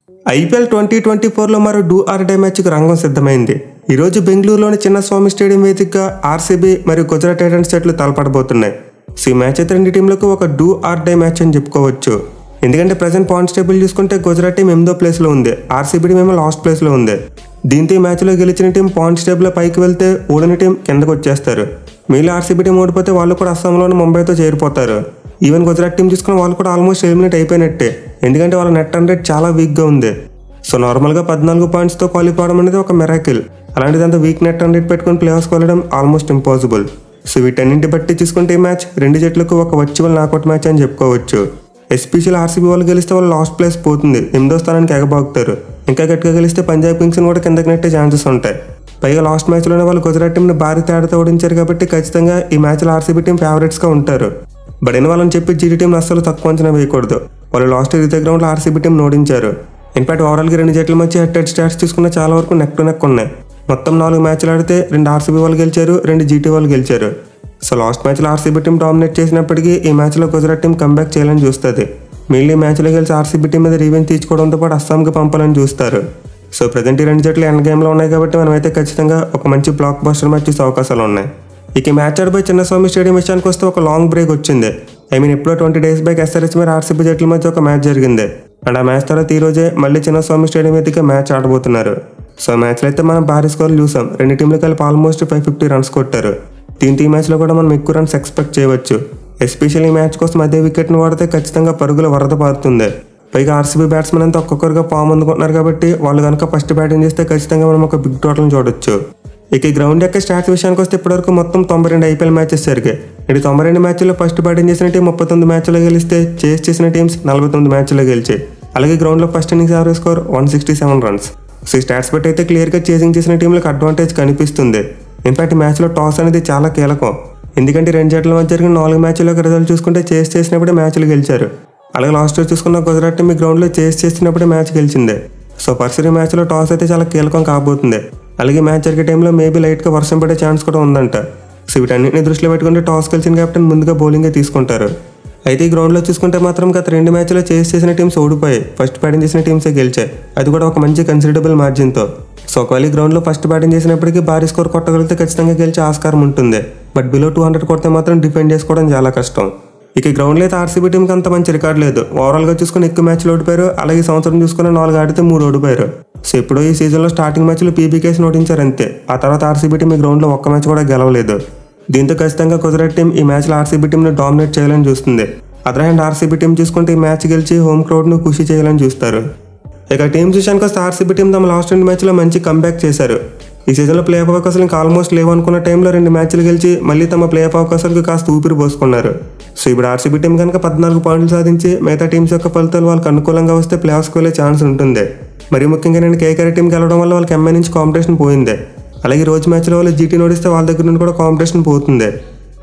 IPL 2024లో మరో do or die మ్యాచ్కు రంగం సిద్ధమైంది. ఈరోజు బెంగళూరులోని చిన్నస్వామి స్టేడియం వేదికగా ఆర్సీబీ మరియు గుజరాత్ టైటన్స్ జట్లు తలపడబోతున్నాయి. ఈ మ్యాచ్ అయితే రెండు టీంలకు ఒక డూ ఆర్ డై మ్యాచ్ అని చెప్పుకోవచ్చు. ఎందుకంటే ప్రజెంట్ పాయింట్స్ టేబుల్ చూసుకుంటే గుజరాత్ టీం 8వ ప్లేస్లో ఉంది, ఆర్సీబీ టీం ఏమో లాస్ట్ ప్లేస్లో ఉంది. దీంతో ఈ మ్యాచ్లో గెలిచిన టీం పాయింట్స్ టేబుల్లో పైకి వెళ్తే ఓడిన టీం కిందకు వచ్చేస్తారు. మీలో ఆర్సీబీ టీం ఓడిపోతే వాళ్ళు కూడా అస్సాంలోని ముంబైతో చేరిపోతారు. ఈవెన్ గుజరాత్ టీం చూసుకున్న వాళ్ళు కూడా ఆల్మోస్ట్ ఎలిమినేట్ అయిపోయినట్టే, ఎందుకంటే వాళ్ళ నెట్ రన్ రేట్ చాలా వీక్గా ఉంది. సో నార్మల్గా 14 పాయింట్స్తో క్వాలిఫై అవడం అనేది ఒక మిరాకిల్. అలాంటిదంతా వీక్ నెట్ రన్ రేట్ పెట్టుకుని ప్లే ఆఫ్స్కి వెళ్ళడం ఆల్మోస్ట్ ఇంపాసిబుల్. సో వీటన్నింటి బట్టి చూసుకుంటే ఈ మ్యాచ్ రెండు జట్లకు ఒక వర్చువల్ నాకౌట్ మ్యాచ్ అని చెప్పుకోవచ్చు. ఎస్పెషల్ ఆర్సీబీ వాళ్ళు గెలిస్తే వాళ్ళు లాస్ట్ ప్లేస్ పోతుంది, 8వ స్థానానికి ఎగబాగుతారు. ఇంకా గట్టిగా గెలిస్తే పంజాబ్ కింగ్స్ని కూడా కిందకి నెట్టే ఛాన్సెస్ ఉంటాయి. పైగా లాస్ట్ మ్యాచ్లోనే వాళ్ళు గుజరాత్ టీంని భారీ తేడాతో ఓడించారు కాబట్టి ఖచ్చితంగా ఈ మ్యాచ్లో ఆర్సీబీ టీం ఫేవరెట్స్గా ఉంటారు. బట్ అయిన వాళ్ళని చెప్పి జీటీ టీం అస్సలు తక్కువ అంచనా వేయకూడదు. వాళ్ళు లాస్ట్ ఇదే గ్రౌండ్లో ఆర్సీబీ టీం ఓడించారు. ఇన్ఫాక్ట్ ఓవరాల్గా రెండు జట్ల మధ్య హెడ్ స్టాట్స్ చూసుకున్న చాలా వరకు నెక్ టు నెక్ ఉన్నాయి. మొత్తం 4 మ్యాచ్లు ఆడితే 2 ఆర్సీబీ వాళ్ళు గెలిచారు, 2 జీటీ వాళ్ళు గెలిచారు. సో లాస్ట్ మ్యాచ్లో ఆర్సీబీ టీం డామినేట్ చేసినప్పటికీ ఈ మ్యాచ్లో గుజరాత్ టీం కంబ్యాక్ చేయాలని చూస్తుంది. మిగిలిన ఈ మ్యాచ్లో గెలిచి ఆర్సీబీ టీం మీద రివెంజ్ తీసుకోవడంతో పాటు అస్సాంకి పంపాలని చూస్తారు. సో ప్రజెంట్ ఈ రెండు జట్లు ఎండ్ గేమ్లో ఉన్నాయి కాబట్టి మనమైతే ఖచ్చితంగా ఒక మంచి బ్లాక్ బస్టర్ మ్యాచ్ చూసే అవకాశాలు ఉన్నాయి. ఇక మ్యాచ్ ఆడిపోయి చిన్నస్వామి స్టేడియం విషయానికి వస్తే ఒక లాంగ్ బ్రేక్ వచ్చింది. ఎప్పుడో 20 డేస్ బ్యాక్ ఎస్ఆర్హెచ్ మీద ఆర్సీబీ జట్ల మధ్య ఒక మ్యాచ్ జరిగింది. అండ్ ఆ మ్యాచ్ తర్వాత ఈ రోజే మళ్ళీ చిన్నస్వామి స్టేడియం వేదికగా మ్యాచ్ ఆడబోతున్నారు. సో మ్యాచ్లో అయితే మనం భారీ స్కోర్లు చూసాం. రెండు టీంలు కలిపి ఆల్మోస్ట్ 550 రన్స్ కొట్టారు. దీంతో ఈ మ్యాచ్లో కూడా మనం ఎక్కువ రన్స్ ఎక్స్పెక్ట్ చేయవచ్చు. ఎస్పెషల్లీ ఈ మ్యాచ్ కోసం అదే వికెట్ని వాడితే ఖచ్చితంగా పరుగుల వరద పారుతుంది. పైగా ఆర్సీబీ బ్యాట్స్మెన్ అంతా ఒక్కొక్కరుగా ఫామ్ అందుకుంటున్నారు కాబట్టి వాళ్ళు కనుక ఫస్ట్ బ్యాటింగ్ చేస్తే ఖచ్చితంగా మనం ఒక బిగ్ టోటల్ని చూడొచ్చు. ఇక ఈ గ్రౌండ్ యొక్క స్టాట్స్ విషయానికి వస్తే ఇప్పటివరకు మొత్తం 92 ఐపీఎల్ మ్యాచెస్ జరిగాయి. ఇది 92 మ్యాచ్ల్లో ఫస్ట్ బ్యాటింగ్ చేసిన టీం 39 మ్యాచ్లో గెలిస్తే చేస్ చేసిన టీమ్స్ 49 మ్యాచ్లో గెలిచాయి. అలాగే గ్రౌండ్లో first innings average score 167 runs. So ఈ స్టాట్స్ బట్టి అయితే క్లియర్గా చేసింగ్ చేసిన టీంలకు అడ్వాంటేజ్ కనిపిస్తుంది. ఇన్ఫాక్ట్ ఈ మ్యాచ్లో టాస్ అనేది చాలా కీలకం. ఎందుకంటే రెండు జట్ల మధ్య జరిగిన 4 మ్యాచ్లకు రిజల్ట్ చూసుకుంటే చేస్ చేసినప్పుడే మ్యాచ్లు గెలిచారు. అలాగే లాస్ట్ ఇయర్ చూసుకున్న గుజరాత్ టీం ఈ గ్రౌండ్లో చేస్ చేసినప్పుడే మ్యాచ్ గెలిచింది. సో పర్సరీ మ్యాచ్లో టాస్ అయితే చాలా కీలకం కాబోతుంది. అలాగే మ్యాచ్ జరిగే టైంలో మేబీ లైట్గా వర్షం పడే ఛాన్స్ కూడా ఉందంట. సో వీటన్నింటిని దృష్టిలో పెట్టుకుంటే టాస్ గెలిచిన కెప్టెన్ ముందుగా బౌలింగే తీసుకుంటారు. అయితే ఈ గ్రౌండ్లో చూసుకుంటే మాత్రం గత 2 మ్యాచ్లో చేస్ చేసిన టీమ్స్ ఓడిపోయాయి, ఫస్ట్ బ్యాటింగ్ చేసిన టీమ్సే గెలిచాయి, అది కూడా ఒక మంచి కన్సిడరబుల్ మార్జిన్తో. సో ఒకవేళ ఈ గ్రౌండ్లో ఫస్ట్ బ్యాటింగ్ చేసినప్పటికీ భారీ స్కోర్ కొట్టగలిగితే ఖచ్చితంగా గెలిచే ఆస్కారం ఉంటుంది. బట్ బిలో 200 కొడితే మాత్రం డిఫెండ్ చేసుకోవడం చాలా కష్టం. ఇక గ్రౌండ్లో అయితే ఆర్సీబీ టీంకి అంత మంచి రికార్డు లేదు. ఓవరాల్గా చూసుకుని ఎక్కువ మ్యాచ్లు ఓడిపోయారు. అలాగే సంవత్సరం చూసుకుని 4 ఆడితే 3 ఓడిపోయారు. సో ఇప్పుడు ఈ సీజన్లో స్టార్టింగ్ మ్యాచ్లు పీబీకేస్ ఓడించారు అంతే. ఆ తర్వాత ఆర్సీబీ టీం ఈ గ్రౌండ్లో ఒక్క మ్యాచ్ కూడా గెలవలేదు. దీంతో ఖచ్చితంగా గుజరాత్ టీం ఈ మ్యాచ్లో ఆర్సీబీ టీంని డామినేట్ చేయాలని చూస్తుంది. అదర్ హ్యాండ్ ఆర్సీబీ టీం చూసుకుంటే ఈ మ్యాచ్ గెలిచి హోమ్ క్రౌడ్ను ఖుషి చేయాలని చూస్తారు. ఇక టీం విషయానికి వస్తే ఆర్సీబీ టీం తమ లాస్ట్ 2 మ్యాచ్లో మంచి కంబ్యాక్ చేశారు. ఈ సీజన్లో ప్లే ఆఫ్ అవకాశాలు ఇంకా ఆల్మోస్ట్ లేవనుకున్న టైంలో 2 మ్యాచ్లు గెలిచి మళ్ళీ తమ ప్లే ఆఫ్ అవకాశాలకు కాస్త ఊపిరి పోసుకున్నారు. సో ఇప్పుడు ఆర్సీబీ టీం కనుక 14 పాయింట్లు సాధించి మిగతా టీమ్స్ యొక్క ఫలితాలు వాళ్ళకి అనుకూలంగా వస్తే ప్లే ఆఫ్స్కి వెళ్ళే ఛాన్స్ ఉంటుంది. మరి ముఖ్యంగా నేను కేకేఆర్ టీం గెలవడం వల్ల వాళ్ళకి ఎంఐ నుంచి కాంపిటీషన్ పోయింది. అలాగే రోజు మ్యాచ్లో వాళ్ళు జీటీ ఓడిస్తే వాళ్ళ దగ్గర నుండి కూడా కాంపిటీషన్ పోతుంది.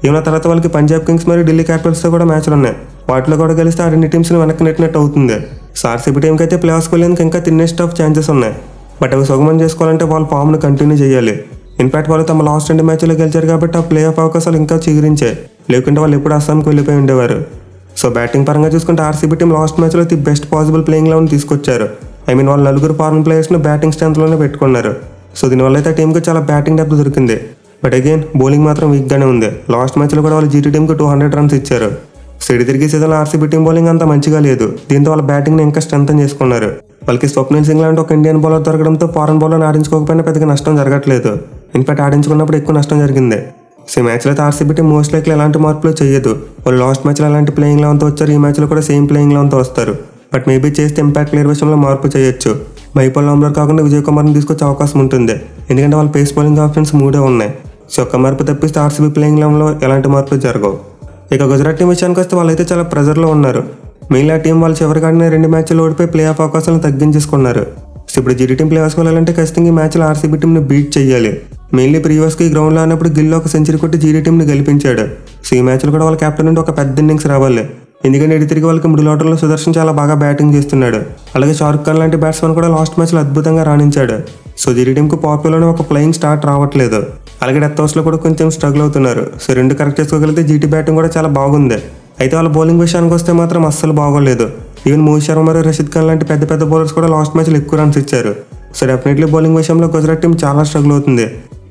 ఏమైనా తర్వాత వాళ్ళకి పంజాబ్ కింగ్స్ మరియు ఢిల్లీ క్యాపిటల్స్తో కూడా మ్యాచ్లు ఉన్నాయి. వాటిలో కూడా గెలిస్తే ఆ 2 టీమ్స్ని వెనక్కి నెట్టినట్టు అవుతుంది. సో ఆర్సీబీ టీంకి అయితే ప్లే ఆఫ్స్కి వెళ్ళేందుకు ఇంకా తిన్నేస్ట్ ఆఫ్ ఛాన్సెస్ ఉన్నాయి. బట్ అవి సుగమం చేసుకోవాలంటే వాళ్ళ ఫామ్ను కంటిన్యూ చేయాలి. ఇన్ఫాక్ట్ వాళ్ళు తమ లాస్ట్ 2 మ్యాచ్లో గెలిచారు కాబట్టి ఆ ప్లే ఆఫ్ అవకాశాలు ఇంకా చిగురించాయి. లేకుంటే వాళ్ళు ఎప్పుడు అస్సాంకి వెళ్ళిపోయి ఉండేవారు. సో బ్యాటింగ్ పరంగా చూసుకుంటే ఆర్సీబీ టీం లాస్ట్ మ్యాచ్లో the best possible playing eleven తీసుకొచ్చారు. వాళ్ళు 4 ఫారెన్ ప్లేయర్స్ను బ్యాటింగ్ స్ట్రెంత్లోనే పెట్టుకున్నారు. సో దీనివల్ల అయితే టీంకి చాలా బ్యాటింగ్ డెప్త్ దొరికింది. బట్ అగైన్ బౌలింగ్ మాత్రం వీక్గానే ఉంది. లాస్ట్ మ్యాచ్లో కూడా వాళ్ళు జీటీ టీంకి 200 రన్స్ ఇచ్చారు. సో ఇటు తిరిగి సీజన్లో ఆర్సీబీ టీం బౌలింగ్ అంత మంచిగా లేదు. దీంతో వాళ్ళ బ్యాటింగ్ని ఇంకా స్ట్రెంథన్ చేసుకున్నారు. వాళ్ళకి స్వప్నిల్ సింగ్ లాంటి ఒక ఇండియన్ బౌలర్ దొరకడంతో ఫారెన్ బౌలర్ని ఆడించుకోకపోయినా పెద్దగా నష్టం జరగట్లేదు. ఇన్ఫాక్ట్ ఆడించుకున్నప్పుడు ఎక్కువ నష్టం జరిగింది. సో ఈ మ్యాచ్లో అయితే ఆర్సీబీ టీం మోస్ట్ లైక్లీ ఎలాంటి మార్పులు చేయదు. వాళ్ళు లాస్ట్ మ్యాచ్లో ఎలాంటి ప్లేయింగ్ లెవెన్తో వచ్చారు, ఈ మ్యాచ్లో కూడా సేమ్ ప్లేయింగ్ లెవెన్తో వస్తారు. బట్ మేబీ చేస్తే ఇంపాక్ట్ ప్లేయర్ విషయంలో మార్పు చేయొచ్చు. మైపల్ నాంబ్లర్ కాకుండా విజయ్ కుమార్ని తీసుకొచ్చే అవకాశం ఉంటుంది. ఎందుకంటే వాళ్ళ పేస్ బౌలింగ్ ఆప్షన్స్ 3 ఉన్నాయి. సో ఒక్క మార్పు తప్పిస్తే ఆర్సీబీ ప్లేయింగ్ లెవెన్లో ఎలాంటి మార్పులు జరగవు. ఇక గుజరాత్ టీం విషయానికి వస్తే వాళ్ళైతే చాలా ప్రెజర్లో ఉన్నారు. మిగిలిన టీం వాళ్ళు చివరికి ఆడిన 2 మ్యాచ్లు ఓడిపోయి ప్లే ఆఫ్ అవకాశాలను తగ్గించేసుకున్నారు. సో ఇప్పుడు జీటీ టీం ప్లే ఆఫ్స్కి వెళ్ళాలంటే ఖచ్చితంగా ఈ మ్యాచ్లో ఆర్సీబీ టీంని బీట్ చేయాలి. మెయిన్లీ ప్రీవియస్గా ఈ గ్రౌండ్లో ఆడినప్పుడు గిల్ ఒక సెంచరీ కొట్టి జీటీ టీంని గెలిపించాడు. సో ఈ మ్యాచ్లో కూడా వాళ్ళ కెప్టెన్ నుండి ఒక పెద్ద ఇన్నింగ్స్ రావాలి. ఎందుకంటే ఇటు తిరిగి వాళ్ళకి మిడిల్ ఆర్డర్లో సుదర్శన్ చాలా బాగా బ్యాటింగ్ చేస్తున్నాడు. అలాగే షారుఖ్ ఖాన్ లాంటి బ్యాట్స్మెన్ కూడా లాస్ట్ మ్యాచ్లో అద్భుతంగా రాణించాడు. సో జీటీ టీంకు పాపులోనే ఒక ఫ్లయింగ్ స్టార్ట్ రావట్లేదు. అలాగే డెత్ ఓవర్స్లో కూడా కొంచెం స్ట్రగుల్ అవుతున్నారు. సో 2 కరెక్ట్ చేసుకోగలిగితే జీటీ బ్యాటింగ్ కూడా చాలా బాగుంది. అయితే వాళ్ళ బౌలింగ్ విషయానికి వస్తే మాత్రం అస్సలు బాగోలేదు. ఈవెన్ మోహిత్ శర్మ మరియు రషీద్ ఖాన్ లాంటి పెద్ద పెద్ద బౌలర్స్ కూడా లాస్ట్ మ్యాచ్లో ఎక్కువ రన్స్ ఇచ్చారు. సో డెఫినెట్లీ బౌలింగ్ విషయంలో గుజరాత్ టీం చాలా స్ట్రగుల్ అవుతుంది.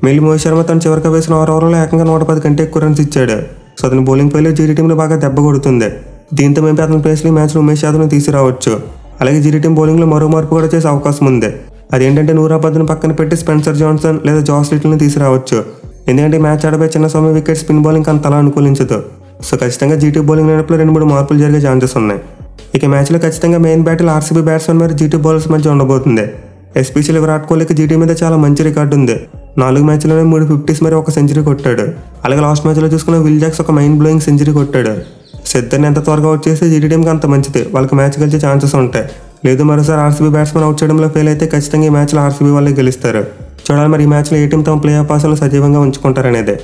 మెయిల్ మోహిత్ శర్మ తను చివరిగా వేసిన 6 ఓవర్లో ఏకంగా 110 కంటే ఎక్కువ రన్స్ ఇచ్చాడు. సో అతని బౌలింగ్ పైలో జీటీ టీంలో బాగా దెబ్బ కొడుతుంది. దీంతో మేము అతని ప్లేస్లో ఈ మ్యాచ్లో ఉమేష్ యాదవ్ని తీసుకురావచ్చు. అలాగే జీటీ టీం బౌలింగ్లో మరో మార్పు కూడా చేసే అవకాశం ఉంది. అదేంటంటే నూరాబాద్ను పక్కన పెట్టి స్పెన్సర్ జాన్సన్ లేదా జాస్ లిటిల్ని తీసుకురావచ్చు. ఎందుకంటే ఈ మ్యాచ్ ఆడబోయే చిన్నస్వామి వికెట్ స్పిన్ బౌలింగ్ అంత అలా అనుకూలించదు. సో ఖచ్చితంగా జీటీ బౌలింగ్ లైనప్లో 2-3 మార్పులు జరిగే ఛాన్సెస్ ఉన్నాయి. ఇక మ్యాచ్లో ఖచ్చితంగా మెయిన్ బ్యాటిల్ ఆర్సీబీ బ్యాట్స్మెన్ మరియు జీటీ బౌలర్స్ మధ్య ఉండబోతుంది. ఎస్పెషల్లీ విరాట్ కోహ్లీకి జీటీ మీద చాలా మంచి రికార్డు ఉంది. 4 మ్యాచ్లోనే 3 50s మరియు 1 సెంచరీ కొట్టాడు. అలాగే లాస్ట్ మ్యాచ్లో చూసుకున్న విల్ జాక్స్ ఒక మైండ్ బ్లోయింగ్ సెంచరీ కొట్టాడు. సిద్ధర్ని ఎంత త్వరగా అవుట్ చేస్తే జీటీ టీంకి అంత మంచిది. వాళ్ళకి మ్యాచ్ గెలిచే ఛాన్సెస్ ఉంటాయి. లేదు మరోసారి ఆర్సీబీ బ్యాట్స్మెన్ అవుట్ చేయడంలో ఫెయిల్ అయితే ఖచ్చితంగా ఈ మ్యాచ్లో ఆర్సీబీ వాళ్ళే గెలుస్తారు. చూడాలి మరి ఈ మ్యాచ్లో ఏ టీం తమ ప్లే ఆఫ్ ఆశలు సజీవంగా ఉంచుకుంటారనేదే.